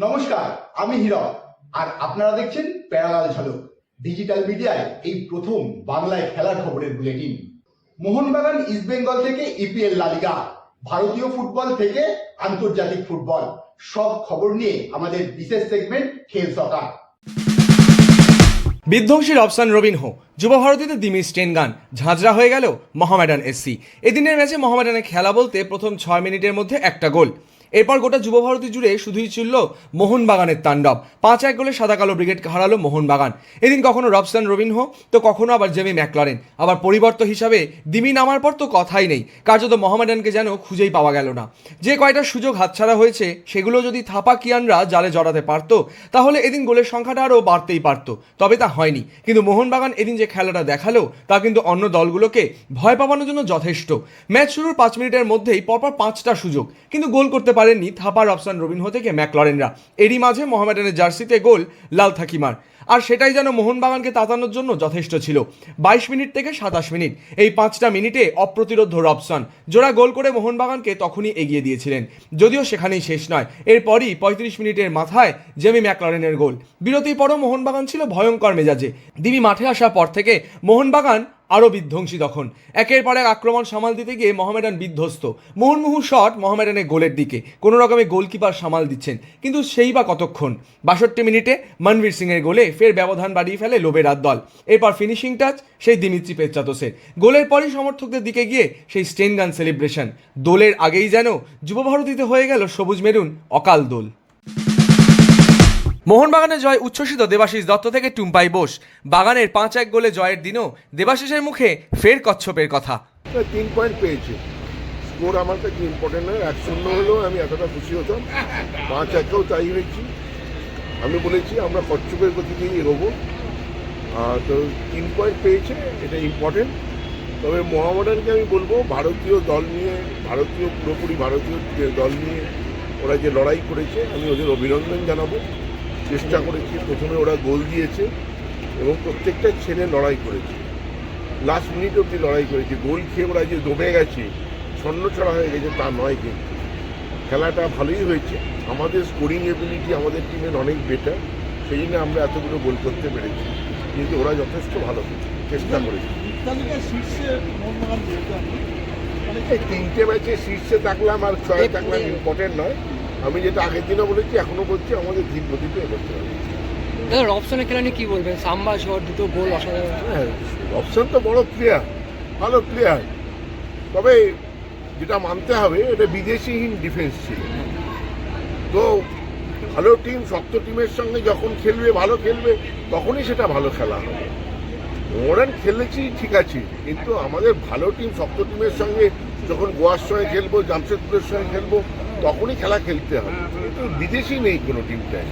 নমস্কার, আমি হীরক আর আপনারা দেখছেন প্যারালাল ঝলক ডিজিটাল মিডিয়ায় এই প্রথম বাংলায় খেলার খবরের বুলেটিন। মোহনবাগান ইস্টবেঙ্গল থেকে ইপিএল লা লিগা, ভারতীয় ফুটবল থেকে আন্তর্জাতিক ফুটবল, সব খবর নিয়ে আমাদের বিশেষ সেগমেন্ট খেল সকার। বিধ্বংসী রবসান রবিনহো, যুব ভারতীতে দিমি স্টেনগান, ঝাঁঝরা হয়ে গেল মোহামেডান এসসি। এদিনের ম্যাচে মোহামেডানের খেলা বলতে প্রথম 6 মিনিটের মধ্যে একটা গোল। এরপর গোটা যুব ভারতী জুড়ে শুধুই ছিল মোহনবাগানের তাণ্ডব। 5-1 গোলে সাদা কালো ব্রিগেডকে হারালো মোহনবাগান। এদিন কখনো রবসান রবিনহো তো কখনো আবার জেমি ম্যাকলারেন। আবার পরিবর্তন হিসাবে দিমি নামার পর তো কথাই নেই, কার্যত মোহামেডানকে যেন খুঁজেই পাওয়া গেল না। যে কয়টা সুযোগ হাতছাড়া হয়েছে সেগুলো যদি থাপা কিয়ানরা জালে জড়াতে পারতো তাহলে এদিন গোলের সংখ্যাটা আরও বাড়তেই পারতো, তবে তা হয়নি। কিন্তু মোহনবাগান এদিন যে খেলাটা দেখালো তা কিন্তু অন্য দলগুলোকে ভয় পাওয়ানোর জন্য যথেষ্ট। ম্যাচ শুরুর 5 মিনিটের মধ্যেই পরপর 5টা সুযোগ, কিন্তু গোল করতে পারেননি থাপা রবসান রবিনহো থেকে ম্যাকলারেনরা। এরই মাঝে মোহামেডানের জার্সিতে গোল লাল থাকিমার, আর সেটাই যেন মোহনবাগানকে তাতানোর জন্য যথেষ্ট ছিল। 22 মিনিট থেকে 27 মিনিট, এই 5টা মিনিটে অপ্রতিরোধ্য রবসান জোড়া গোল করে মোহনবাগানকে তখনই এগিয়ে দিয়েছিলেন। যদিও সেখানেই শেষ নয়, এরপরই 35 মিনিটের মাথায় জেমি ম্যাকলারেনের গোল। বিরতির পরও মোহনবাগান ছিল ভয়ঙ্কর মেজাজে। দিমি মাঠে আসার পর থেকে মোহনবাগান আরও বিধ্বংসী। তখন একের পর এক আক্রমণ সামাল দিতে গিয়ে মোহামেডান বিধ্বস্ত। মুহুর্মুহু শট মোহামেডানের গোলের দিকে, কোনো রকমে গোলকিপার সামাল দিচ্ছেন, কিন্তু সেই বা কতক্ষণ। 62 মিনিটে মনবীর সিংয়ের গোলে ফের ব্যবধান বাড়িয়ে ফেলে লোবেরার দল। এরপর ফিনিশিং টাচ সেই দিমিত্রি পেত্রাতোসের। গোলের পরই সমর্থকদের দিকে গিয়ে সেই স্টেনগান সেলিব্রেশন। দোলের আগেই যেন যুবভারতীতে হয়ে গেল সবুজ মেরুন অকাল দোল। মোহনবাগানের জয় উচ্ছ্বসিত দেবাশিস দত্ত থেকে টুম্পাই বোস। বাগানের 5-1 গোলে জয়ের দিনও দেবাশিসের মুখে ফের কচ্ছপের কথা। 3 পয়েন্ট পেয়েছে, স্কোর আমার কাছে ইম্পর্টেন্ট নয়। 1-0 হলেও আমি এতটা খুশি হতাম, 5-1-ও তাই হয়েছি। আমি বলেছি আমরা কচ্ছপের গতি দিয়ে এগোবো, তো 3 পয়েন্ট পেয়েছে, এটা ইম্পর্টেন্ট। তবে মোহামেডানকে আমি বলবো ভারতীয় দল নিয়ে, পুরোপুরি ভারতীয় দল নিয়ে ওরা যে লড়াই করেছে আমি ওদের অভিনন্দন জানাবো। চেষ্টা করেছি, প্রথমে ওরা গোল দিয়েছে এবং প্রত্যেকটা ছেলে লড়াই করেছে, লাস্ট মিনিট অবধি লড়াই করেছে। গোল খেয়ে ওরা যে দমে গেছে, ছন্নছড়া হয়ে গেছে তা নয়, কিন্তু খেলাটা ভালোই হয়েছে। আমাদের স্কোরিং এবিলিটি আমাদের টিমের অনেক বেটার, সেই জন্য আমরা এতগুলো গোল করতে পেরেছি, কিন্তু ওরা যথেষ্ট ভালো চেষ্টা করেছে। এই 3টে ম্যাচে শীর্ষে থাকলাম আর 6 থাকলাম ইম্পর্টেন্ট নয়। আমি যেটা আগের দিনও বলেছি এখনও বলছি, আমাদের ধীর গতিতে এগোতে হবে। রবসানের খেলা নিয়ে কি বলবেন? সাম্বা শট, দুটো গোল অসাধারণ। হ্যাঁ, রবসান তো বড় প্লেয়ার, ভালো প্লেয়ার, তবে যেটা মানতে হবে এটা বিদেশিহীন ডিফেন্স ছিল। তো ভালো টিম শক্ত টিমের সঙ্গে যখন খেলবে, ভালো খেলবে, তখনই সেটা ভালো খেলা হবে। মোহনবাগান খেলেছি ঠিক আছে, কিন্তু আমাদের ভালো টিম শক্ত টিমের সঙ্গে যখন গোয়ার সঙ্গে খেলবো, জামশেদপুরের সঙ্গে খেলবো, তখনই খেলা খেলতে হবে। কিন্তু বিদেশি নেই কোনো টিমটায়,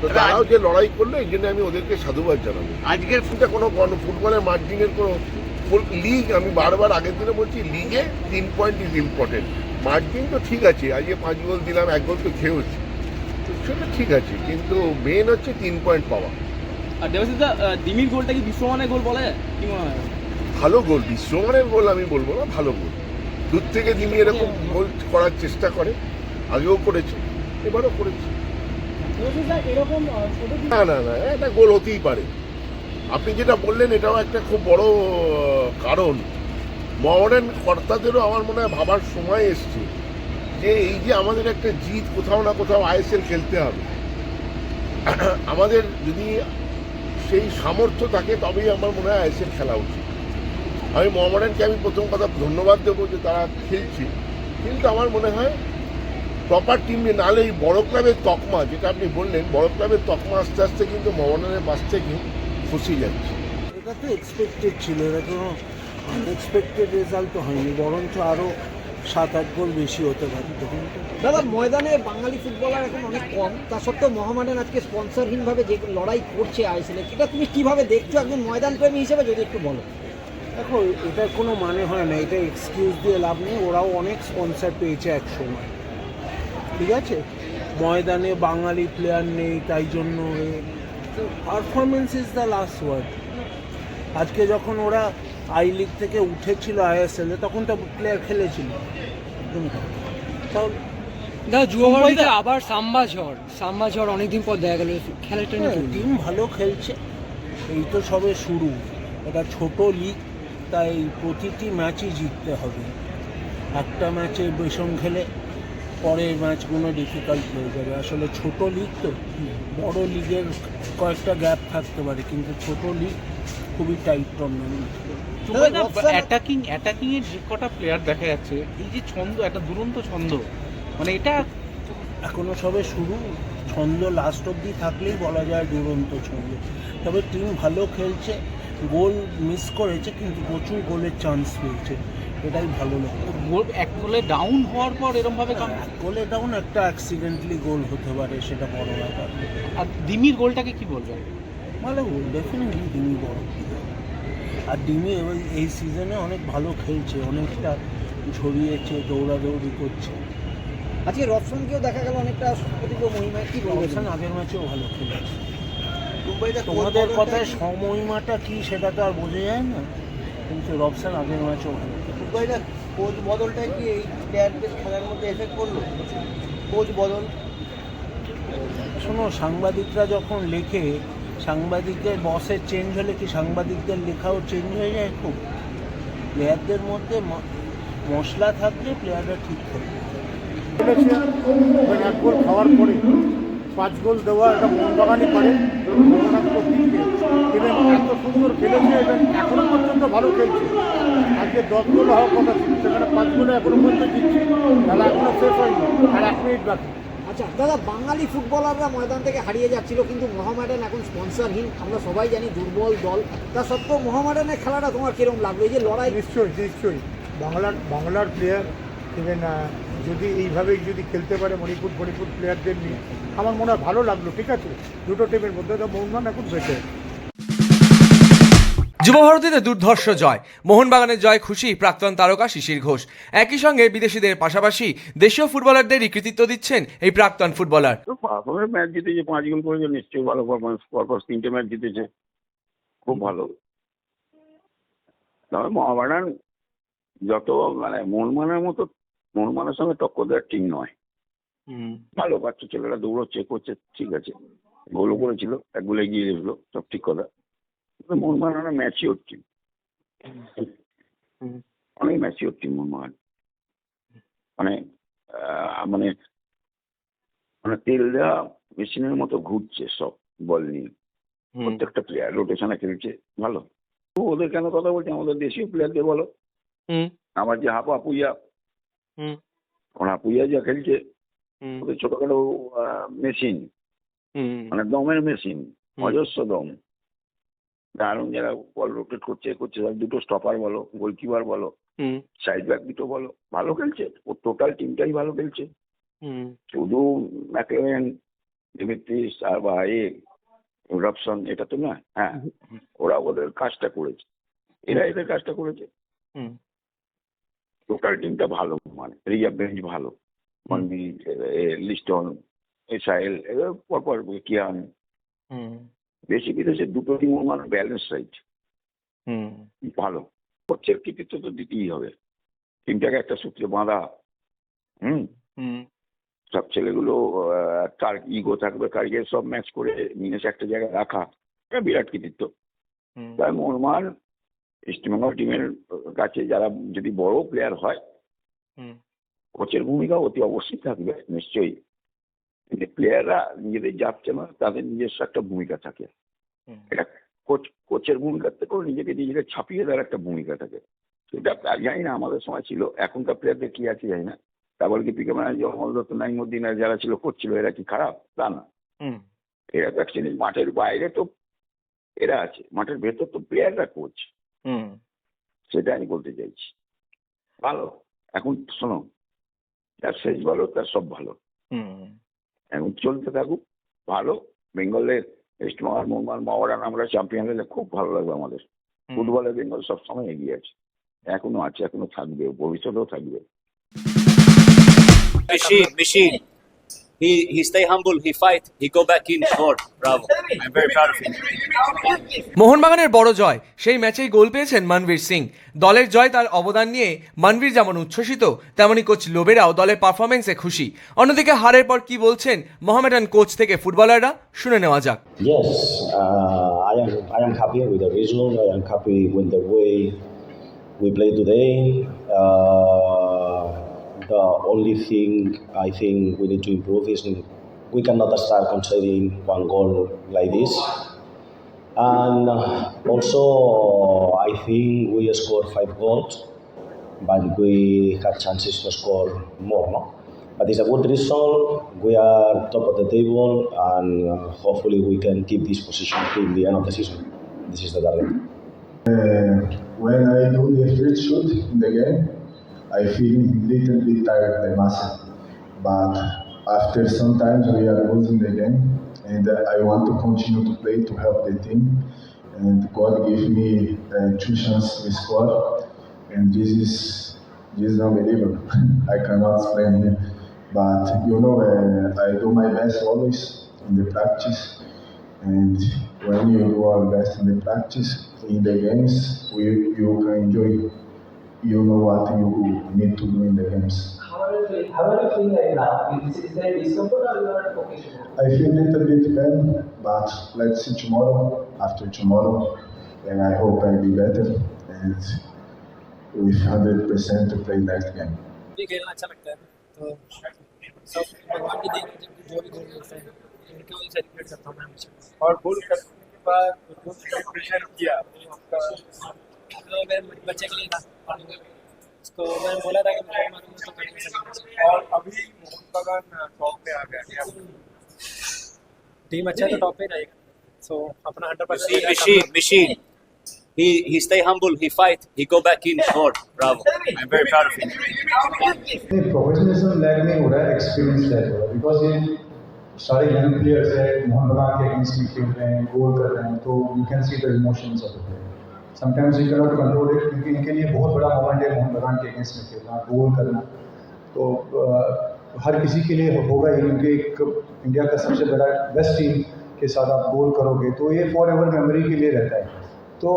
তো তারাও যে লড়াই করলো এই জন্য আমি ওদেরকে সাধুবাদ জানাবো। আজকের ফুটে কোনো ফুটবলের মার্জিনের কোনো লিগ, আমি বারবার আগের দিনে বলছি, লিগে 3 পয়েন্ট ইজ ইম্পর্টেন্ট। মার্জিন তো ঠিক আছে, আজকে 5 গোল দিলাম, 1 গোল তো খেয়েছি, তো সেটা ঠিক আছে, কিন্তু মেন হচ্ছে 3 পয়েন্ট পাওয়া। আর দেবাশিসদা, দিমির গোলটা কি বিশ্বমানের গোল বলে কি মনে হয়? ভালো গোল, বিশ্বমানের গোল আমি বলবো না, ভালো গোল। দূর থেকে দিমি এরকম গোল করার চেষ্টা করে, আগেও করেছে, এবারও করেছে। না না না, এটা গোল হতেই পারে। আপনি যেটা বললেন এটাও একটা খুব বড় কারণ। মোহামেডান কর্তাদেরও আমার মনে হয় ভাবার সময় এসছে যে এই যে আমাদের একটা জিত, কোথাও না কোথাও আইএসএল খেলতে হবে। আমাদের যদি সেই সামর্থ্য থাকে তবেই আমার মনে হয় আইএসএল খেলা উচিত। আমি মোহামেডানকে আমি প্রথম কথা ধন্যবাদ দেবো যে তারা খেলছে, কিন্তু আমার মনে হয় প্রপার টিম নাহলে এই বড় ক্লাবের তকমা, যেটা আপনি বললেন, বড় ক্লাবের তকমা আস্তে আস্তে কিন্তু মোহামেডানের পাশ থেকে ফসে যাচ্ছে। এটা তো এক্সপেক্টেড ছিল, এটা কোনো আনএক্সপেক্টেড রেজাল্ট তো হয়নি, বরঞ্চ আরও 7-8 গোল বেশি হতে পারে। দাদা, ময়দানে বাঙালি ফুটবলার এখন অনেক কম, তা সত্ত্বেও মোহামেডান আজকে স্পন্সরহীনভাবে যে লড়াই করছে আইএসএল, এটা তুমি কিভাবে দেখছো একজন ময়দান প্রেমী হিসেবে, যদি একটু বলো। দেখো, এটার কোনো মানে হয় না, এটা এক্সকিউজ দিয়ে লাভ নেই। ওরাও অনেক স্পন্সর পেয়েছে এক সময়, ঠিক আছে? ময়দানে বাঙালি প্লেয়ার নেই, তাই জন্য performance is the last word. আজকে যখন ওরা আই লিগ থেকে উঠেছিল আইএসএলে, তখন তো প্লেয়ার খেলেছিল, তাহলে দাদা যুবভারতীতে আবার সাম্বা ঝড় অনেকদিন পর দেখা গেল খেলাটা নিয়ে কি বলবেন? টিম ভালো খেলছে, এই তো সবে শুরু, এটা ছোট লিগ, তাই প্রতিটি ম্যাচই জিততে হবে। একটা ম্যাচে বেসন খেলে পরের ম্যাচগুলো ডিফিকাল্ট হয়ে যাবে। আসলে ছোট লিগ তো, বড় লিগের কয়েকটা গ্যাপ থাকতে পারে, কিন্তু ছোট লিগ খুবই টাইট টুর্নামেন্ট। অ্যাটাকিং এর যে কটা প্লেয়ার দেখা যাচ্ছে, এই যে ছন্দ, একটা দুরন্ত ছন্দ, মানে এটা এখনও সবে শুরু, ছন্দ লাস্ট অবধি থাকলেই বলা যায় দুরন্ত ছন্দ। তবে টিম ভালো খেলছে, গোল মিস করেছে কিন্তু প্রচুর গোলের চান্স পেয়েছে, এটাই ভালো লাগে। এক গোলে ডাউন হওয়ার পর এরকম ভাবে গোলে ডাউন একটা অ্যাক্সিডেন্টলি গোল হতে পারে, সেটা বড় ব্যাপার। আর দিমির গোলটাকে কি বলবেন? ভালো গোল, ডেফিনেটলি ডিমি বড়। আর ডিমি এই সিজনে অনেক ভালো খেলছে, অনেকটা ছড়িয়েছে, দৌড়াদৌড়ি করছে। আজকে রফসানকেও দেখা গেল অনেকটা প্রতিভ মহিমায়, কি বলবেন? রফসান আগের ম্যাচেও ভালো খেলেছে। মুম্বাইতে তোমাদের কথায় সমহিমাটা কি সেটা তো আর বোঝা যায় না, কিন্তু রফসান আগের ম্যাচও ভালো খেলেছে। মুম্বাইতে কোচ বদলটাই কি এই প্লেয়ারদের খেলার মধ্যে এফেক্ট করলো? কোচ বদল, শোনো, সাংবাদিকরা যখন লেখে, সাংবাদিকের বসের চেঞ্জ হলে কি সাংবাদিকদের লেখাও চেঞ্জ হয়ে যায়? খুব প্লেয়ারদের মধ্যে মশলা থাকলে প্লেয়াররা ঠিক থাকে। এক গোল খাওয়ার পরে 5 গোল দেওয়া একটা মোহনবাগানই পারে। এবং এত সুন্দর খেলেছে এবং এখনো পর্যন্ত ভালো খেলছে। আজকে 10 গোল হওয়ার কথা ছিল, সেখানে 5 গোলে এখনো পর্যন্ত জিতছে। খেলা এখনো শেষ হয়নি, আর 1 মিনিট বাকি। আচ্ছা দাদা, বাঙালি ফুটবলাররা ময়দান থেকে হারিয়ে যাচ্ছিল, কিন্তু মোহামেডান এখন স্পন্সরহীন, আমরা সবাই জানি দুর্বল দল। তা সত্ত্বেও মোহামেডানের খেলাটা তোমার কিরকম লাগলো, এই যে লড়াই? নিশ্চয়ই বাংলার প্লেয়ার ইভেন যদি এইভাবেই যদি খেলতে পারে মণিপুর প্লেয়ারদের নিয়ে, আমার মনে হয় ভালো লাগলো। ঠিক আছে, দুটো টিমের মধ্যে তো মোহনবাগান এখন বেটার। যুবভারতীতে দুর্ধর্ষ জয়, মোহনবাগানের জয় খুশি প্রাক্তন তারকা শিশির ঘোষ। একই সঙ্গে বিদেশিদের পাশাপাশি দেশীয় ফুটবলারদেরই কৃতিত্ব দিচ্ছেন এই প্রাক্তন ফুটবলার। পারফরমেন্স ম্যাচ জিতেছে, 5 গোল করেছে, নিশ্চয়ই ভালো পারফরমেন্স। পরপর 3টে ম্যাচ জিতেছে, খুব ভালো। তবে মোহামেডান যত মানে মোহনবাগানের সঙ্গে টক্কর দেওয়ার টিম নয়। ভালো বাচ্চা ছেলেরা দৌড়চ্ছে, করছে, ঠিক আছে। গোলও করেছিল, 1 গোলে এগিয়ে গেছিল, সব ঠিক কথা। মোহনবাগান ম্যাচিওর টিম, অনেক ম্যাচিওর টিম মোহনবাগান। মানে মানে মানে তেল দেওয়া মেশিনের মতো ঘুরছে সব বল নিয়ে। প্রত্যেকটা প্লেয়ার রোটেশনে খেলছে, ভালো। তো ওদের কেন কথা বলছি, আমাদের দেশীয় প্লেয়ারদের বলো। আমার যে আপুইয়া যা খেলছে, ওদের ছোটখাটো মেশিন, মানে দমের মেশিন, অজস্র দম, দারুণ। যারা বল রোটেট করছে, দুটো স্টপার বলো, গোলকিপার বলো, সাইড ব্যাক দুটো বলো, ভালো খেলছে। ও টোটাল টিমটাই ভালো খেলছে, শুধু ম্যাকলেন, ডিমিত্রিস আর বা রবসন এটা তো নয়। হ্যাঁ, ওরা ওদের কাজটা করেছে, এরা এদের কাজটা করেছে। টোটাল টিমটা ভালো, মানে রিজার্ভ বেঞ্চ ভালো, লিস্টন, এসাইল, এবার পরপর কিয়ান, দেশি বিদেশে দুটো টিম মানে ব্যালেন্স রাইট, ভালো। কোচের কৃতিত্ব তো দিতেই হবে, টিমটাকে একটা সূত্রে বাঁধা। সব ছেলেগুলো তার ইগো থাকবে, কারিগর সব ম্যাচ করে নিয়ে একটা জায়গায় রাখা, এটা বিরাট কৃতিত্ব। তাই মোহনবাগান ইস্টবেঙ্গল টিমের কাছে যারা যদি বড় প্লেয়ার হয়, কোচের ভূমিকা অতি অবশ্যই থাকবে, নিশ্চয়ই। কিন্তু প্লেয়াররা নিজেদের যাচ্ছে না, তাদের নিজস্ব একটা ভূমিকা থাকে। এটা কোচের ভূমিকার থেকেও নিজেকে ছাপিয়ে দেওয়ার একটা ভূমিকা থাকে। সেটা জানি না আমাদের সময় ছিল, এখনকার প্লেয়ারদের কি আছে জানি না। তারপর কি পিকে ম্যানেজার অমল দত্ত, নাইমুদ্দিন যারা ছিল করছিল, এরা কি খারাপ? তা না। এরা তো অ্যাকচুয়ালি মাঠের বাইরে তো এরা আছে, মাঠের ভেতর তো প্লেয়াররা কোচ। সেটা আমি বলতে চাইছি। ভালো, এখন শোনো, তার শেষ ভালো, তার সব ভালো, এখন চলতে থাকুক ভালো। বেঙ্গলের ইস্টবেঙ্গল, মোহনবাগান আমরা চ্যাম্পিয়ন হলে খুব ভালো লাগবে আমাদের। ফুটবলে বেঙ্গল সবসময় এগিয়ে আছে, এখনো আছে, এখনো থাকবে, ভবিষ্যতেও থাকবে। He stay humble, he fight, he go back in, score. Bravo. I'm very proud of him. মোহনবাগানের বড় জয়, সেই ম্যাচেই গোল পেয়েছেন মনবীর সিং। দলের জয় তার অবদান নিয়ে মনবীর যেমন উচ্ছ্বসিত, তেমনি কোচ লোবেরাও দলের পারফরমেন্সে খুশি। অন্যদিকে হারের পর কি বলছেন মোহামেডান কোচ থেকে ফুটবলাররা, শুনে নেওয়া যাক। Yes, I am happy with the result. I am happy with the way we played today. The only thing I think we need to improve is we cannot start conceding one goal like this. And also, I think we scored 5 goals, but we had chances to score more, no? But it's a good result. We are top of the table, and hopefully we can keep this position till the end of the season. This is the target. When I do the first shoot in the game, I feel a little bit tired by myself. But after sometimes we are losing the game, and I want to continue to play to help the team. And God gave me 2 chances to score, and this is unbelievable. I cannot explain here, but I do my best always in the practice, and when you do our best in the practice, in the games, you can enjoy. You know what you need to do in the games. How are you feeling right now? Is there discomfort or you are okay? I feel a little bit pain, but let's see tomorrow. After tomorrow, and I hope I'll be better and with 100% to play next game. खेलना अच्छा लगता है तो सब भगवान की then जो भी गोल मिलते हैं उनके वजह से सेलिब्रेट करता हूँ मैं हमेशा। और गोल करने के बाद जो सेलिब्रेशन किया आपका तो मेरे बच्चे के लिए था, उसको मैंने बोला था कि मुझे मालूम तो करने सकता। और अभी मोहनबागान टॉप पे आ गया टीम अच्छा है तो टॉप पे रहेगा, सो अपना 100%. Machine. He stay humble, he fight, he go back in, score. Bravo. I'm very proud of him. Professionalism lag नहीं हो रहा है, एक्सपीरियंस लैग हो रहा है, बिकॉज ये सारे यंग प्लेयर्स हैं, मोहनबागान के अगेंस्ट में खेल रहे हैं, गोल कर रहे हैं, तो you can see the emotions of the player. Sometimes you can not control it, क्योंकि इनके लिए बहुत बड़ा मोमेंट है मोहनबागान के अगेंस्ट में खेलना, गोल करना। तो हर किसी के लिए होगा ये, क्योंकि एक इंडिया का सबसे बड़ा बेस्ट टीम के साथ आप गोल करोगे तो ये फॉर एवर मेमोरी के लिए रहता है। तो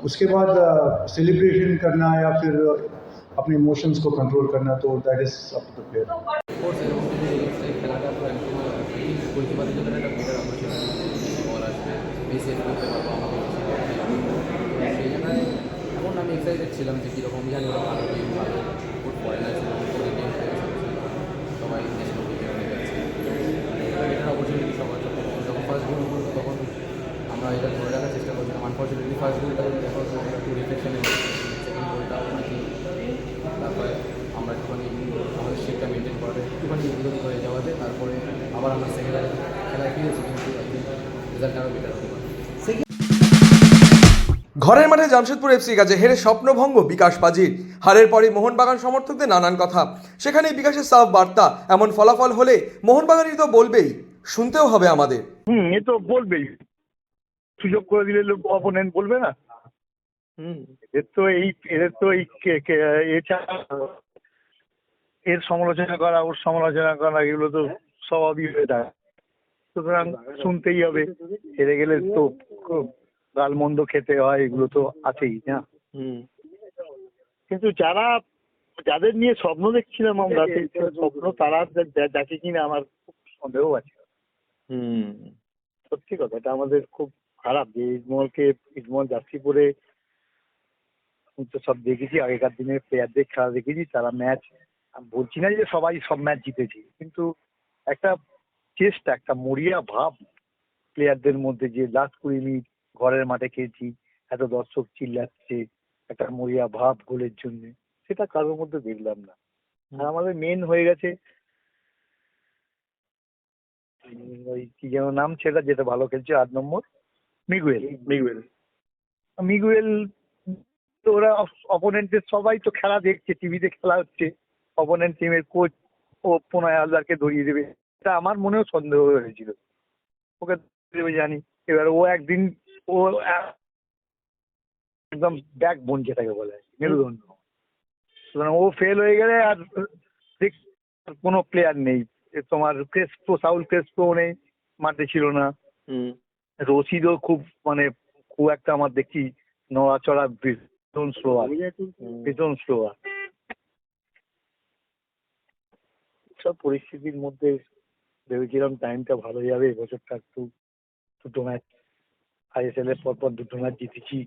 उसके बाद सेलिब्रेशन करना या फिर अपने इमोशंस को कंट्रोल करना, तो that is up to the player. এখন আমি এক্সাইটেড ছিলাম যে কীরকম জানি ওরা ভালো টিম ভালো গুড ফরেনার ছিল, সবাই ন্যাশনাল টিমে অনেক আছে, এটার অপরচুনিটি সবার যখন ফার্স্ট গোল করবো তখন আমরা এটা ধরে রাখার চেষ্টা করছিলাম। আনফর্চুনেটলি ফার্স্ট গোলটা দেখা হচ্ছে আমরা একটু রিফ্লেকশনে সেকেন্ড গোলটাও নাকি তারপরে আমরা একটুখানি আমাদের শেপটা মেনটেন করাটা একটুখানি এগোনি হয়ে যাওয়াতে তারপরে আবার আমরা সেকেন্ড খেলায় ফিরেছি, কিন্তু রেজাল্ট আরও বেটার হতে পারে। ঘরের মাঠে জামশেদপুর এফসির কাছে হেরে স্বপ্নভঙ্গ বিকাশ পাজির। হারের পরে মোহনবাগান সমর্থকদের নানান কথা, সেখানেই বিকাশের সাফ বার্তা, এমন ফলাফল হলে মোহনবাগানই তো বলবেই, শুনতেও হবে আমাদের। এ তো বলবেই, সুযোগ করে দিলে অপোনেন্ট বলবে না। এর সমালোচনা করা, ওর সমালোচনা করা, এগুলো তো স্বভাবই হয়ে থাকে, সুতরাং শুনতেই হবে। হেরে গেলে তো গালমন্দ খেতে হয়, এগুলো তো আছেই না। কিন্তু যাদের নিয়ে স্বপ্ন দেখছিলাম আমরা, সেই স্বপ্ন তারা দেখে কিনা আমার খুব সন্দেহ আছে। সত্যি কথা, এটা আমাদের খুব খারাপ যে ইসমল জার্সি পরে তো সব দেখেছি, আগেকার দিনের প্লেয়ারদের খেলা দেখেছি, তারা ম্যাচ, বলছি না যে সবাই সব ম্যাচ জিতেছি, কিন্তু একটা চেষ্টা, একটা মরিয়া ভাব প্লেয়ারদের মধ্যে, যে লাস্ট 20 মিনিট ঘরের মাঠে খেলছি, এত দর্শক চিল্লাচ্ছে, একটা মরিয়া ভাব গোলের জন্য, সেটা কারোর মধ্যে দেখলাম না। আর আমাদের মেন হয়ে গেছে ওই কি যেন নাম, সেটা যেটা ভালো খেলছে 8 নম্বর, মিগুয়েল। তো ওরা অপোনেন্টের সবাই তো খেলা দেখছে, টিভিতে খেলা হচ্ছে, অপোনেন্ট টিমের কোচ ও 15 হাজারকে ধরিয়ে দেবে, এটা আমার মনেও সন্দেহ হয়েছিল। ওকে দেবে জানি, এবার ও একদিন ও একদম ব্যাক বোন যেটাকে বলে মেরুদণ্ড, সুতরাং ও ফেল হয়ে গেলে আর কোনো প্লেয়ার নেই তোমার সাউল ক্রেসপো নেই, মাঠে ছিল না। রশিদও খুব একটা আমার দেখি নড়াচড়া ভীষণ স্লো সব পরিস্থিতির মধ্যে ভেবেছিলাম টাইমটা ভালো যাবে, এবছরটা একটু দুটো ম্যাচ ISL এর পরপর দুটো ম্যাচ জিতেছি,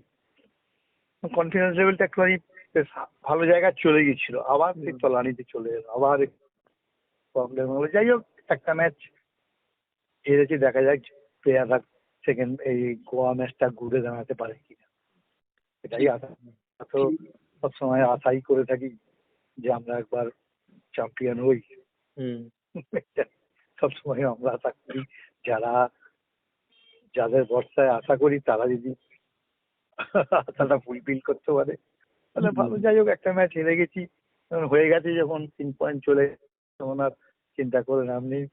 কনফিডেন্স লেভেলটা একটুখানি বেশ ভালো জায়গায় চলে গেছিল, আবার সেই তলানিতে চলে এলো, আবার প্রবলেম হলো। যাই হোক, একটা ম্যাচ হেরেছে, দেখা যাক প্লেয়াররা এই গোয়া ম্যাচটা ঘুরে দাঁড়াতে পারে কিনা, এটাই আশা। তো সবসময় আশাই করে থাকি যে আমরা একবার চ্যাম্পিয়ন হই। সবসময় আমরা আশা করি, যাদের ভরসায় আশা করি তারা যদি আশাটা ফুলফিল করতে পারে তাহলে ভালো। যাই হোক, একটা ম্যাচ হেরে গেছি, হয়ে গেছে যখন 3 পয়েন্ট চলে, তখন আর চিন্তা করে নাম নেই।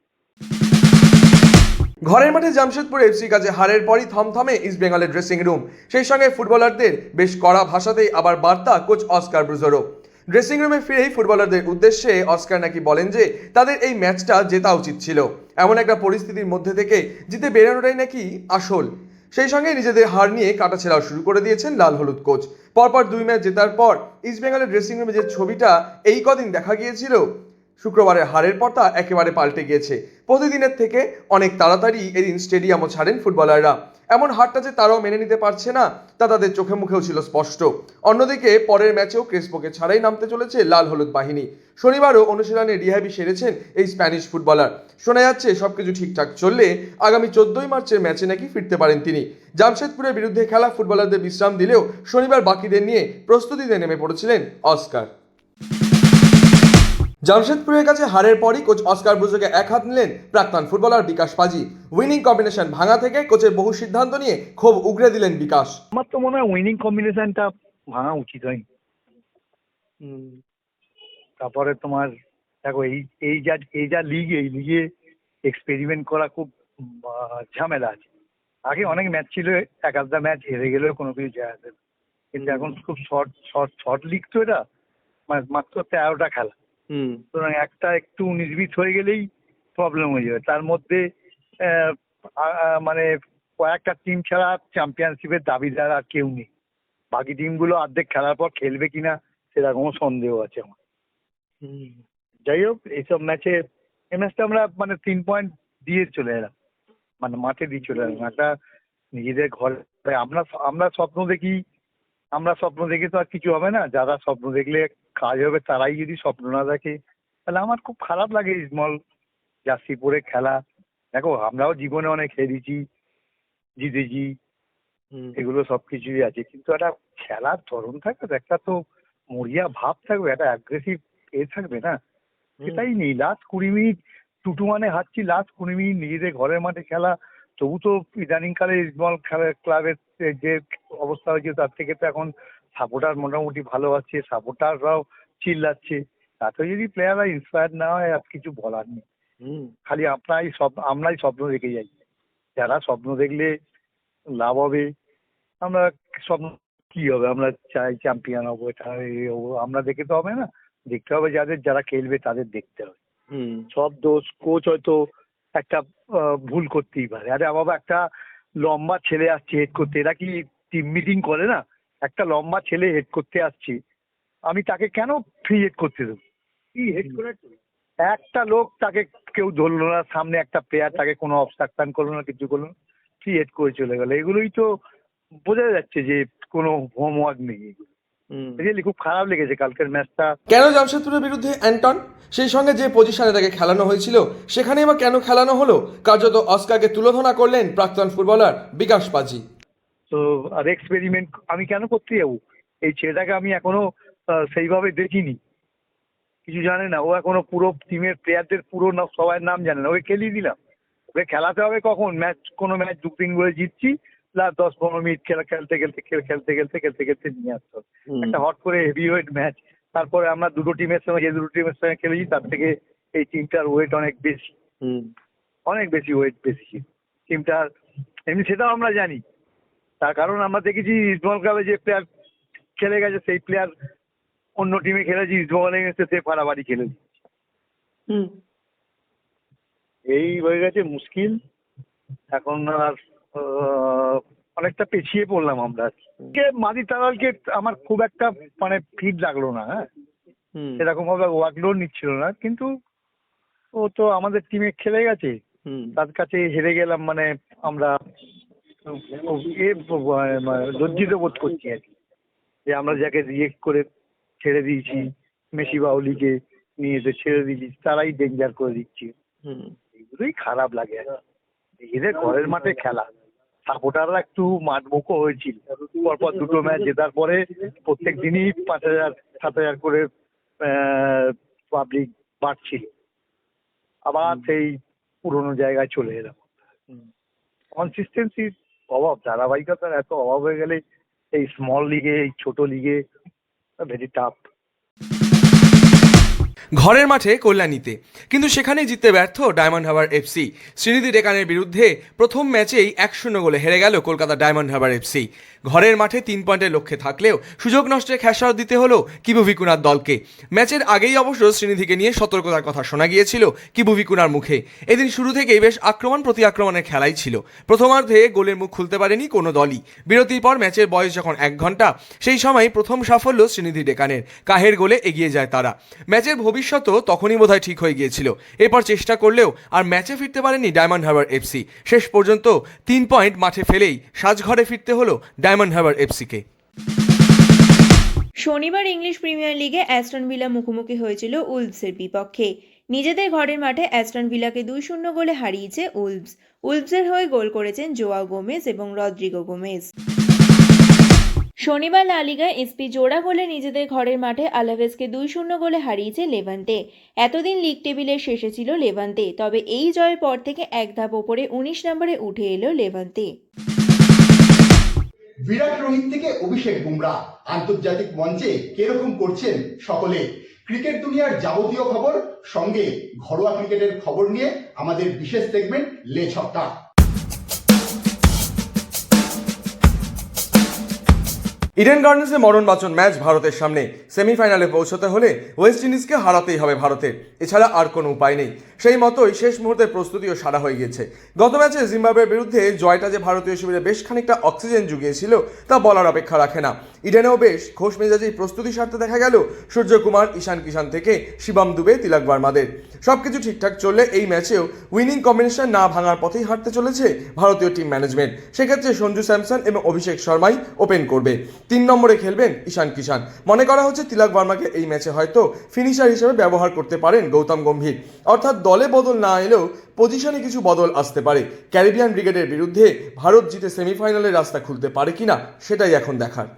ঘরের মাঠে জামশেদপুর এফসির কাছে হারের পরই থমথমে ইস্টবেঙ্গলের ড্রেসিং রুম, সেই সঙ্গে ফুটবলারদের বেশ কড়া ভাষাতেই আবার বার্তা কোচ অস্কার ব্রুজোরও। ড্রেসিং রুমে ফিরেই ফুটবলারদের উদ্দেশ্যে অস্কার নাকি বলেন যে তাদের এই ম্যাচটা জেতা উচিত ছিল, এমন একটা পরিস্থিতির মধ্যে থেকে জিতে বেরোনোটাই নাকি আসল। সেই সঙ্গে নিজেদের হার নিয়ে কাটাছেড়াও শুরু করে দিয়েছেন লাল হলুদ কোচ। পরপর 2 ম্যাচ জেতার পর ইস্টবেঙ্গলের ড্রেসিং রুমে যে ছবিটা এই কদিন দেখা গিয়েছিল, শুক্রবারের হারের পর তা একেবারে পাল্টে গিয়েছে। প্রতিদিনের থেকে অনেক তাড়াতাড়ি এদিন স্টেডিয়ামও ছাড়েন ফুটবলাররা। এমন হারটা যে তারাও মেনে নিতে পারছে না তা তাদের চোখে মুখেও ছিল স্পষ্ট। অন্যদিকে পরের ম্যাচেও ক্রেসপোকে ছাড়াই নামতে চলেছে লাল হলুদ বাহিনী। শনিবারও অনুশীলনে রিহ্যাবি সেরেছেন এই স্প্যানিশ ফুটবলার। শোনা যাচ্ছে সবকিছু ঠিকঠাক চললে আগামী 14ই মার্চের ম্যাচে নাকি ফিরতে পারেন তিনি। জামশেদপুরের বিরুদ্ধে খেলা ফুটবলারদের বিশ্রাম দিলেও শনিবার বাকিদের নিয়ে প্রস্তুতিতে নেমে পড়েছিলেন অস্কার। জামশেদপুরের কাছে হারের পরই কোচ অস্কার ব্রুজোকে এক হাত নিলেন প্রাক্তন ফুটবলার বিকাশ পাজি। উইনিং কম্বিনেশন ভাঙা থেকে কোচের বহু সিদ্ধান্ত নিয়ে ক্ষোভ উগরে দিলেন বিকাশ। আমার তো মনে হয় উইনিং কম্বিনেশনটা ভাঙা উচিত হয়নি। তারপরে তোমার দেখো, এই যা লিগ, এই লিগে এক্সপেরিমেন্ট করা খুব ঝামেলা আছে। আগে অনেক ম্যাচ ছিল, এক আধটা ম্যাচ হেরে গেলেও কোনো কিছু যায় আসে না, কিন্তু এখন খুব শর্ট লিগ তো, এটা মাত্র 13টা খেলা, সুতরাং একটা একটু 19-20 হয়ে গেলেই প্রবলেম হয়ে যাবে। তার মধ্যে কয়েকটা টিম ছাড়া চ্যাম্পিয়নশিপের দাবিদার আর কেউ নেই। বাকি টিমগুলো অর্ধেক খেলার পর খেলবে কিনা সেরকমও সন্দেহ আছে আমার। যাই হোক, এইসব ম্যাচে এই ম্যাচটা আমরা 3 পয়েন্ট দিয়ে চলে এলাম, মাঠে দিয়ে চলে এলাম। একটা নিজেদের ঘরে আমরা স্বপ্ন দেখি, তো আর কিছু হবে না। যারা স্বপ্ন দেখলে কাজ হবে, তারাই যদি স্বপ্ন না দেখে, তাহলে আমার খুব খারাপ লাগে। স্মল জার্সি পরে খেলা, দেখো আমরাও জীবনে অনেক হেরেছি, জিতেছি, এগুলো সবকিছুই আছে, কিন্তু একটা খেলার ধরন থাকবে, একটা তো মরিয়া ভাব থাকবে, একটা অ্যাগ্রেসিভ থাকবে না, সেটাই নেই। লাস্ট 20 মিনিট টুটুমানে হারছি, লাস্ট 20 মিনিট নিজেদের ঘরের মাঠে খেলা। তবু তো ইদানিংকালে স্মল ক্লাবের যে অবস্থা হয়েছে তার থেকে তো এখন সাপোর্টার মোটামুটি ভালো আছে, সাপোর্টাররাও চিল্লাচ্ছে। তাতে যদি প্লেয়াররা ইন্সপায়ার না হয়, আর কিছু বলার নেই। খালি আমরাই স্বপ্ন দেখে যাই। যারা স্বপ্ন দেখলে লাভ হবে, আমরা স্বপ্ন কি হবে, আমরা চাই চ্যাম্পিয়ন হবো, এটা হবো, আমরা দেখে তো হবে না, দেখতে হবে যারা খেলবে তাদের দেখতে হবে। সব দোষ কোচ হয়তো একটা ভুল করতেই পারে। আরে বাবা, একটা লম্বা ছেলে আসছে হেড করতে, এরা কি টিম মিটিং করে না? একটা লম্বা ছেলে হেড করতে আসছে, আমি তাকে কেন ফ্রি হেড করতে দেবো? কি হেড করে একটা লোক, তাকে কেউ ধরলো না, সামনে একটা প্লেয়ার, তাকে কোনো অবস্ট্রাকশন করলো না, কিছু করলো না, ফ্রি হেড করে চলে গেল। এগুলোই তো বোঝা যাচ্ছে যে কোনো হোমওয়ার্ক নেই। রিয়েলি খুব খারাপ লেগেছে কালকের ম্যাচটা। কেন জামশেদপুরের বিরুদ্ধে অ্যান্টন, সেই সঙ্গে যে পজিশনে তাকে খেলানো হয়েছিল সেখানেই বা কেন খেলানো হলো, কার্যত অস্কারকে তুলোধনা করলেন প্রাক্তন ফুটবলার বিকাশ পাজি। তো আর এক্সপেরিমেন্ট আমি কেন করতে যাবো? এই ছেলেটাকে আমি এখনো সেইভাবে দেখিনি, কিছু জানে না, ও এখনো পুরো টিমের প্লেয়ারদের পুরো সবার নাম জানে না। ওকে খেলিয়ে দিলাম, ওকে খেলাতে হবে কখন? কোনো ম্যাচ 2-3 করে জিতছি, লাস্ট 10-15 মিনিট খেলতে খেলতে নিয়ে আসতে হবে। একটা হট করে হেভি ওয়েট ম্যাচ, তারপরে আমরা যে দুটো টিমের সঙ্গে খেলেছি তার থেকে এই টিমটার ওয়েট অনেক বেশি ওয়েট বেশি টিমটার, এমনি সেটাও আমরা জানি। তার কারণ আমরা দেখেছি ইস্টবেঙ্গল ক্লাবে যে প্লেয়ার খেলে গেছে, সেই প্লেয়ার অন্য টিমে খেলেছি, ইস্টবেঙ্গলে গেছে, সে ফাড়াবাড়ি খেলেছি। এই হয়ে গেছে মুশকিল। এখন আর অনেকটা পেছিয়ে পড়লাম আমরা। মাদি তালালকে আমার খুব একটা মানে ফিট লাগলো না, হ্যাঁ, সেরকম ভাবে ওয়ার্কলোড নিচ্ছিল না, কিন্তু ও তো আমাদের টিমে খেলে গেছে, তার কাছে হেরে গেলাম, মানে আমরা লজ্জিত বোধ করছি আর কি, যে আমরা যাকে রিয়েক্ট করে ছেড়ে দিয়েছি, মেসি বাউলিকে নিয়ে এসে ছেড়ে দিয়েছি, তারাই ডেঞ্জার করে দিচ্ছি। এগুলোই খারাপ লাগে আর কি। এদের ঘরের মাঠে খেলা, সাপোর্টাররা একটু মাঠমুখো হয়েছিল, পরপর দুটো ম্যাচ জেতার পরে প্রত্যেক দিনই 5,000-7,000 করে পাবলিক বাড়ছিল, আবার সেই পুরোনো জায়গায় চলে এলাম। কনসিস্টেন্সির অভাব, ধারাবাহিকতার এত অভাব হয়ে গেলে এই স্মল লিগে, এই ছোট লিগে ভেরি টাফ। ঘরের মাঠে কল্যাণীতে, কিন্তু সেখানেই জিততে ব্যর্থ ডায়মন্ড হারবার এফসি। শ্রীনিধি ডেকানের বিরুদ্ধে প্রথম ম্যাচেই 1-0 গোলে হেরে গেল কলকাতা ডায়মন্ড হারবার এফসি। ঘরের মাঠে 3 পয়েন্টের লক্ষ্যে থাকলেও সুযোগ নষ্টের খেসারত দিতে হলো কিবু ভিকুনার দলকে। ম্যাচের আগেই অবশ্য শ্রীনিধিকে নিয়ে সতর্কতার কথা শোনা গিয়েছিল কিবু ভিকুনার মুখে। এদিন শুরু থেকেই বেশ আক্রমণ প্রতি আক্রমণের খেলাই ছিল। প্রথমার্ধে গোলের মুখ খুলতে পারেনি কোনো দলই। বিরতির পর ম্যাচের বয়স যখন 1 ঘন্টা, সেই সময় প্রথম সাফল্য শ্রীনিধি ডেকানের, কাহের গোলে এগিয়ে যায় তারা। ম্যাচের ভবিষ্যৎও তখনই বোধহয় ঠিক হয়ে গিয়েছিল। এরপর চেষ্টা করলেও আর ম্যাচে ফিরতে পারেনি ডায়মন্ড হারবার এফসি। শেষ পর্যন্ত 3 পয়েন্ট মাঠে ফেলেই সাজঘরে ফিরতে হলো ডায়মন্ড হারবার এফসিকে। শনিবার ইংলিশ প্রিমিয়ার লিগে অ্যাস্টন ভিলা মুখোমুখি হয়েছিল উলভসের বিপক্ষে। নিজেদের ঘরের মাঠে অ্যাস্টন ভিলাকে 2-0 গোলে হারিয়েছে উলভস। উলভসের হয়ে গোল করেছেন জোয়াও গোমেজ এবং রদ্রিগো গোমেজ। শনিবার লা লিগায় এসপি জোড়া গোলে নিজেদের ঘরের মাঠে আলাভেসকে 2-0 গোলে হারিয়েছে লেভান্তে। এতদিন লিগ টেবিলের শেষে ছিল লেভান্তে, তবে এই জয়ের পর থেকে এক ধাপ ওপরে 19 নম্বরে উঠে এলো লেভান্তে। বিরাট রোহিত থেকে অভিষেক বুমরা আন্তর্জাতিক মঞ্চে কিরকম করছেন সকলে। ক্রিকেট দুনিয়ার যাবতীয় খবর সঙ্গে ঘরোয়া ক্রিকেটের খবর নিয়ে আমাদের বিশেষ সেগমেন্ট লে ছক্কা। ইডেন গার্ডেন্সে মরণবাচন ম্যাচ ভারতের সামনে। সেমিফাইনালে পৌঁছতে হলে ওয়েস্ট ইন্ডিজকে হারাতেই হবে ভারতের, এছাড়া আর কোনো উপায় নেই। সেই মতোই শেষ মুহূর্তের প্রস্তুতিও সারা হয়ে গিয়েছে। গত ম্যাচে জিম্বাবুয়ের বিরুদ্ধে জয়টা যে ভারতীয় শিবিরে বেশ খানিকটা অক্সিজেন জুগিয়েছিল তা বলার অপেক্ষা রাখে না। ইডেনেও বেশ খোশ মেজাজেই প্রস্তুতি সারতে দেখা গেল সূর্যকুমার, ঈশান কিষান থেকে শিবম দুবে, তিলক ভার্মাদের। সবকিছু ঠিকঠাক চললে এই ম্যাচেও উইনিং কম্বিনেশন না ভাঙার পথেই হাঁটতে চলেছে ভারতীয় টিম ম্যানেজমেন্ট। সেক্ষেত্রে সঞ্জু স্যামসন এবং অভিষেক শর্মাই ওপেন করবে। 3 নম্বরে খেলবেন ঈশান কিষান। মনে করা হচ্ছে তিলক ভার্মাকে এই ম্যাচে হয়তো ফিনিশার হিসেবে ব্যবহার করতে পারেন গৌতম গম্ভীর। অর্থাৎ দলে বদল না এলেও পজিশনে কিছু বদল আসতে পারে। ক্যারিবিয়ান ব্রিগেডের বিরুদ্ধে ভারত জিতে সেমিফাইনালের রাস্তা খুলতে পারে কিনা সেটাই এখন দেখার।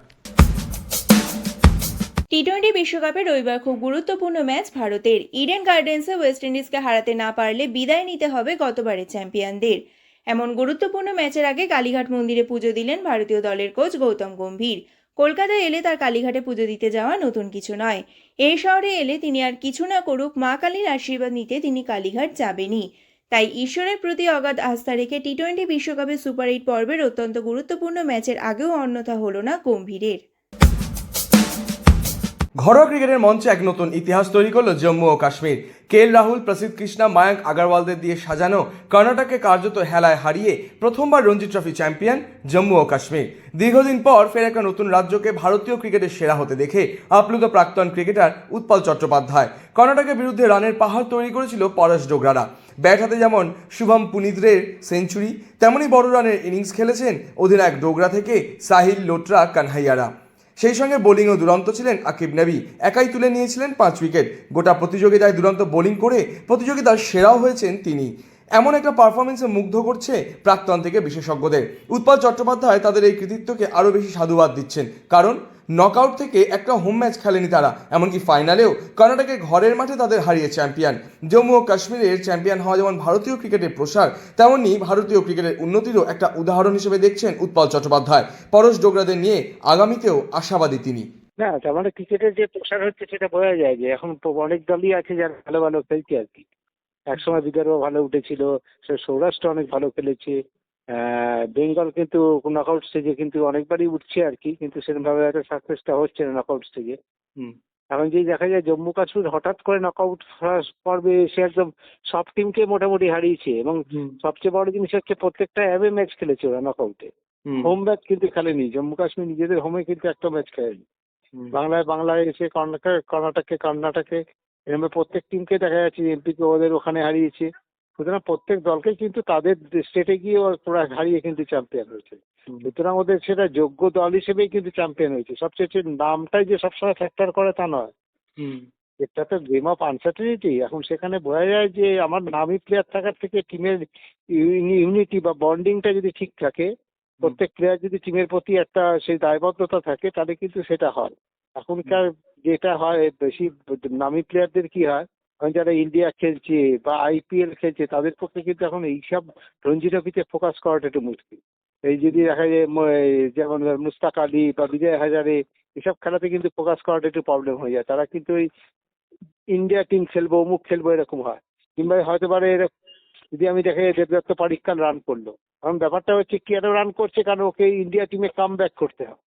টি-20 বিশ্বকাপে রবিবার খুব গুরুত্বপূর্ণ ম্যাচ ভারতের। ইডেন গার্ডেন্সে ওয়েস্ট ইন্ডিজকে হারাতে না পারলে বিদায় নিতে হবে গতবারের চ্যাম্পিয়নদের। এমন গুরুত্বপূর্ণ ম্যাচের আগে কালীঘাট মন্দিরে পুজো দিলেন ভারতীয় দলের কোচ গৌতম গম্ভীর। কলকাতায় এলে তার কালীঘাটে পুজো দিতে যাওয়া নতুন কিছু নয়। এই শহরে এলে তিনি আর কিছু না করুক, মা কালীর আশীর্বাদ নিতে তিনি কালীঘাট যাবেনই। তাই ঈশ্বরের প্রতি অগাধ আস্থা রেখে টি-20 বিশ্বকাপের সুপার 8 পর্বের অত্যন্ত গুরুত্বপূর্ণ ম্যাচের আগেও অন্যথা হলো না গম্ভীরের। ঘরোয়া ক্রিকেটের মঞ্চে এক নতুন ইতিহাস তৈরি করলো জম্মু ও কাশ্মীর। কেএল রাহুল, প্রসিদ্ধ কৃষ্ণা, মায়াঙ্ক আগারওয়ালদের দিয়ে সাজানো কর্ণাটককে কার্যত হেলায় হারিয়ে প্রথমবার রঞ্জি ট্রফি চ্যাম্পিয়ন জম্মু ও কাশ্মীর। দীর্ঘদিন পর ফের একটা নতুন রাজ্যকে ভারতীয় ক্রিকেটের সেরা হতে দেখে আপ্লুত প্রাক্তন ক্রিকেটার উৎপল চট্টোপাধ্যায়। কর্ণাটকের বিরুদ্ধে রানের পাহাড় তৈরি করেছিল পরেশ ডোগরারা। ব্যাট হাতে যেমন শুভম পুনিতরের সেঞ্চুরি, তেমনই বড় রানের ইনিংস খেলেছেন অধিনায়ক ডোগরা থেকে সাহিল, লোট্রা, কানহাইয়ারা। সেই সঙ্গে বোলিংও দুরন্ত ছিলেন আকিব নবী, একাই তুলে নিয়েছিলেন 5 উইকেট। গোটা প্রতিযোগিতায় দুরন্ত বোলিং করে প্রতিযোগিতার সেরাও হয়েছেন তিনি। এমন একটা পারফরমেন্সে মুগ্ধ করছে প্রাক্তন থেকে বিশেষজ্ঞদের। উৎপল চট্টোপাধ্যায় তাদের এই কৃতিত্বকে আরও বেশি সাধুবাদ দিচ্ছেন, কারণ নকআউট থেকে একটা হোম ম্যাচ খেলেনি তারা, এমনকি ফাইনালেও কর্ণাটকের ঘরের মাঠে তাদের হারিয়ে চ্যাম্পিয়ন। জম্মু ও কাশ্মীরের চ্যাম্পিয়ন হওয়া যেমন ভারতীয় ক্রিকেটের প্রসার, তেমনি ভারতীয় ক্রিকেটের উন্নতিরও একটা উদাহরণ হিসেবে দেখছেন উৎপল চট্টোপাধ্যায়। পরশ ডোগরাদের নিয়ে আগামীতেও আশাবাদী তিনি। না, তার মানে ক্রিকেটের যে প্রসার হচ্ছে সেটা বোঝা যায় যে এখন অনেক দলই আছে যারা ভালো ভালো খেলছে আর কি। একসময় বিদর্ভ ভালো উঠেছিল, সৌরাষ্ট্র অনেক ভালো খেলেছে, বেঙ্গল কিন্তু নকআউট স্টেজে কিন্তু অনেকবারই উঠছে আর কি, কিন্তু সেরকমভাবে একটা সাকসেসটা হচ্ছে না নকআউট স্টেজে। এখন যেই দেখা যায় জম্মু কাশ্মীর হঠাৎ করে নকআউট পর্বে এসে একদম সব টিমকে মোটামুটি হারিয়েছে, এবং সবচেয়ে বড় জিনিস হচ্ছে প্রত্যেকটা অ্যাওয়ে ম্যাচ খেলেছে ওরা নকআউটে। হোম ম্যাচ কিন্তু খেলেনি জম্মু কাশ্মীর, নিজেদের হোমে কিন্তু একটা ম্যাচ খেলেনি। বাংলায় এসে কর্ণাটকে এরকম প্রত্যেক টিমকে দেখা যাচ্ছে, এমপিকে ওদের ওখানে হারিয়েছে। সুতরাং প্রত্যেক দলকে কিন্তু তাদের স্টেটে গিয়ে ওরা হারিয়ে কিন্তু চ্যাম্পিয়ন হয়েছে। সুতরাং ওদের সেটা যোগ্য দল হিসেবেই কিন্তু চ্যাম্পিয়ন হয়েছে। সবচেয়ে নামটাই যে সবসময় ফ্যাক্টর করে তা নয়, এটা তো গেম অফ আনসার্টেনিটি। এখন সেখানে বোঝা যায় যে আমার নামী প্লেয়ার থাকার থেকে টিমের ইউনিটি বা বন্ডিংটা যদি ঠিক থাকে, প্রত্যেক প্লেয়ার যদি টিমের প্রতি একটা সেই দায়বদ্ধতা থাকে, তাহলে কিন্তু সেটা হয়। এখনকার যেটা হয় বেশি নামী প্লেয়ারদের কি হয়, যারা ইন্ডিয়া খেলছে বা IPL খেলছে তাদের পক্ষে কিন্তু এখন এইসব রঞ্জি ট্রফিতে ফোকাস করাটা একটু মুশকিল। এই যদি দেখা যায় যেমন মুস্তাক আলী বা বিজয় হাজারে এসব খেলাতে কিন্তু ফোকাস করাটা একটু প্রবলেম হয়ে যায়। তারা কিন্তু ওই ইন্ডিয়া টিম খেলবো, অমুক খেলবো এরকম হয়। কিংবা হয়তো পারে যদি আমি দেখা যায় দেবদত্ত পাডিক্কার রান করলো, কারণ ব্যাপারটা হচ্ছে কেন রান করছে, কারণ ওকে ইন্ডিয়া টিমে কাম ব্যাক করতে হয়।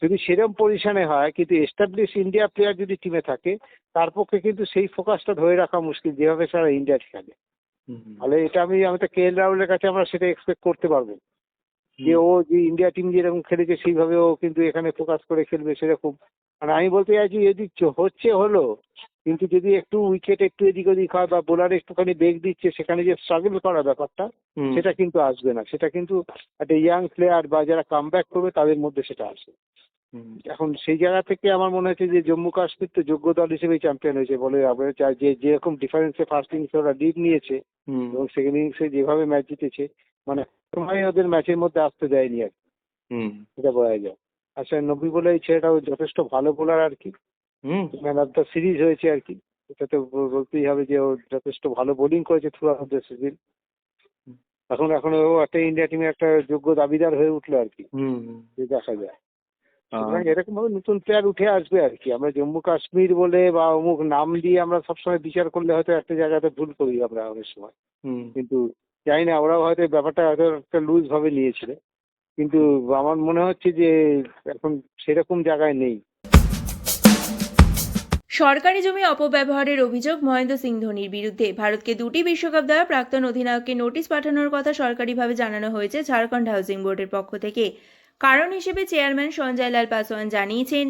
যদি সেরকম পজিশনে হয়, কিন্তু এস্টাবলিশ ইন্ডিয়া প্লেয়ার যদি টিমে থাকে, তার পক্ষে কিন্তু সেই ফোকাসটা ধরে রাখা মুশকিল যেভাবে সারা ইন্ডিয়া খেলে। তাহলে এটা আমি তো KL রাহুলের কাছে আমরা সেটা এক্সপেক্ট করতে পারবো যে ও যে ইন্ডিয়া টিম যেরকম খেলেছে সেইভাবে ও কিন্তু এখানে ফোকাস করে খেলবে সেরকম। মানে আমি বলতে চাইছি যদি হচ্ছে হলো, কিন্তু যদি একটু উইকেট একটু এদিক ওদিক হয় বা বোলার একটুখানি বেগ দিচ্ছে, সেখানে যে স্ট্রাগল করা ব্যাপারটা সেটা কিন্তু আসবে না। সেটা কিন্তু একটা ইয়াং প্লেয়ার বা যারা কাম ব্যাক করবে তাদের মধ্যে সেটা আসে। এখন সেই জায়গা থেকে আমার মনে হচ্ছে যে জম্মু কাশ্মীর তো যোগ্য দল হিসেবেই চ্যাম্পিয়ন হয়েছে বলে আমরা চাই, যে যেরকম ডিফারেন্সে ফার্স্ট ইনিংসে ওরা লিড নিয়েছে এবং সেকেন্ড ইনিংসে যেভাবে ম্যাচ জিতেছে, মানে সময় ওদের ম্যাচের মধ্যে আসতে দেয়নি আর কি, সেটা বোঝা যায়। আচ্ছা, নবী বলে এই ছেলেটাও যথেষ্ট ভালো বোলার আর কি, ম্যান অফ দ্য সিরিজ হয়েছে আর কি। এটা তো বলতেই হবে যে ও যথেষ্ট ভালো বোলিং করেছে থ্রু আউট দ্য সিজন। এখন ও একটা ইন্ডিয়া টিমের একটা যোগ্য দাবিদার হয়ে উঠলো আর কি, দেখা যায়। সুতরাং এরকম ভাবে নতুন প্লেয়ার উঠে আসবে আর কি। আমরা জম্মু কাশ্মীর বলে বা অমুক নাম দিয়ে আমরা সবসময় বিচার করলে হয়তো একটা জায়গাতে ভুল করি আমরা অনেক সময়, কিন্তু জানি না ওরাও হয়তো ব্যাপারটা হয়তো একটা লুজ ভাবে নিয়েছিল, কিন্তু আমার মনে হচ্ছে যে এখন সেরকম জায়গায় নেই। সরকারি জমি অপব্যবহারের অভিযোগ মহেন্দ্র সিং ধোনির বিরুদ্ধে। ভারতকে 2টি বিশ্বকাপ দেওয়া প্রাক্তন অধিনায়ককে নোটিশ পাঠানোর কথা সরকারিভাবে জানানো হয়েছে ঝাড়খণ্ড হাউজিং বোর্ডের পক্ষ থেকে। কারণ হিসেবে চেয়ারম্যান সঞ্জয় লাল পাসওয়ান জানিয়েছেন,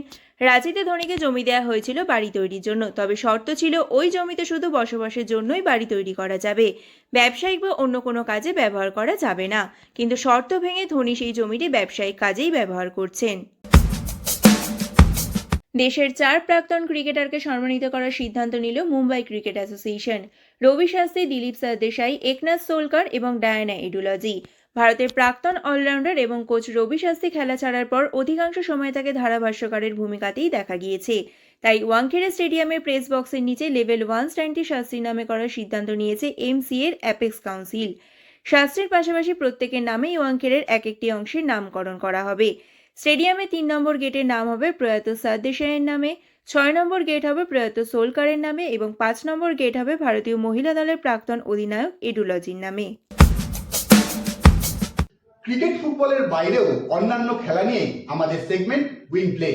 রাঁচিতে ধোনিকে জমি দেওয়া হয়েছিল বাড়ি তৈরির জন্য, তবে শর্ত ছিল ওই জমিতে শুধু বসবাসের জন্যই বাড়ি তৈরি করা যাবে, ব্যবসায়িক বা অন্য কোনো কাজে ব্যবহার করা যাবে না। কিন্তু শর্ত ভেঙে ধোনি সেই জমিটি ব্যবসায়িক কাজেই ব্যবহার করছেন। দেশের 4 প্রাক্তন ক্রিকেটারকে সম্মানিত করার সিদ্ধান্ত নিল মুম্বাই ক্রিকেট অ্যাসোসিয়েশন। রবি শাস্ত্রী, দিলীপ সরদেশাই, একনাথ সোলকার এবং ডায়ানা এডুলজি। ভারতের প্রাক্তন অলরাউন্ডার এবং কোচ রবি শাস্ত্রী খেলা ছাড়ার পর অধিকাংশ সময় তাকে ধারাভাষ্যকারের ভূমিকাতেই দেখা গিয়েছে। তাই ওয়াংখেড়ে স্টেডিয়ামের প্রেস বক্সের নিচে লেভেল 1 স্ট্যান্ডটি শাস্ত্রীর নামে করার সিদ্ধান্ত নিয়েছে MCA এর অ্যাপেক্স কাউন্সিল। শাস্ত্রীর পাশাপাশি প্রত্যেকের নামেই ওয়াংখেড়ের এক একটি অংশের নামকরণ করা হবে। স্টেডিয়ামে 3 নম্বর গেটের নাম হবে প্রয়াত সরদেশাইয়ের নামে, 6 নম্বর গেট হবে প্রয়াত সোলকারের নামে এবং 5 নম্বর গেট হবে ভারতীয় মহিলা দলের প্রাক্তন অধিনায়ক এডুলজির নামে। ক্রিকেট ফুটবলের বাইরেও অন্যান্য খেলা নিয়ে আমাদের segment wing play.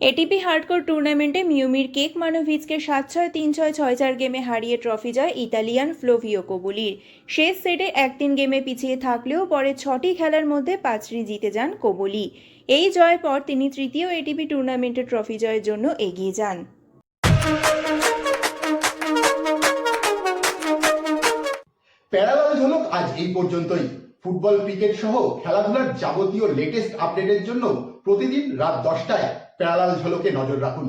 ATP hardcore টুর্নামেন্টে মিউমির কেক মানোভিচকে 7-6, 3-6, 6-4 গেমে হারিয়ে ট্রফি জয় ইতালিয়ান ফ্লোভিও কোবোলির। শেষ সেটে 1-3 গেমে পিছিয়ে থাকলেও পরে 6টি খেলার মধ্যে 5টি জিতে যান কোবোলি। এই জয়ের পর তিনি তৃতীয় এটিপি টুর্নামেন্টের ট্রফি জয়ের জন্য এগিয়ে যান। প্যারালাল ঝলক আজ এই পর্যন্তই। ফুটবল, ক্রিকেট সহ খেলাধুলার যাবতীয় লেটেস্ট আপডেটের জন্য প্রতিদিন রাত 10টায় প্যারালাল ঝলকে নজর রাখুন।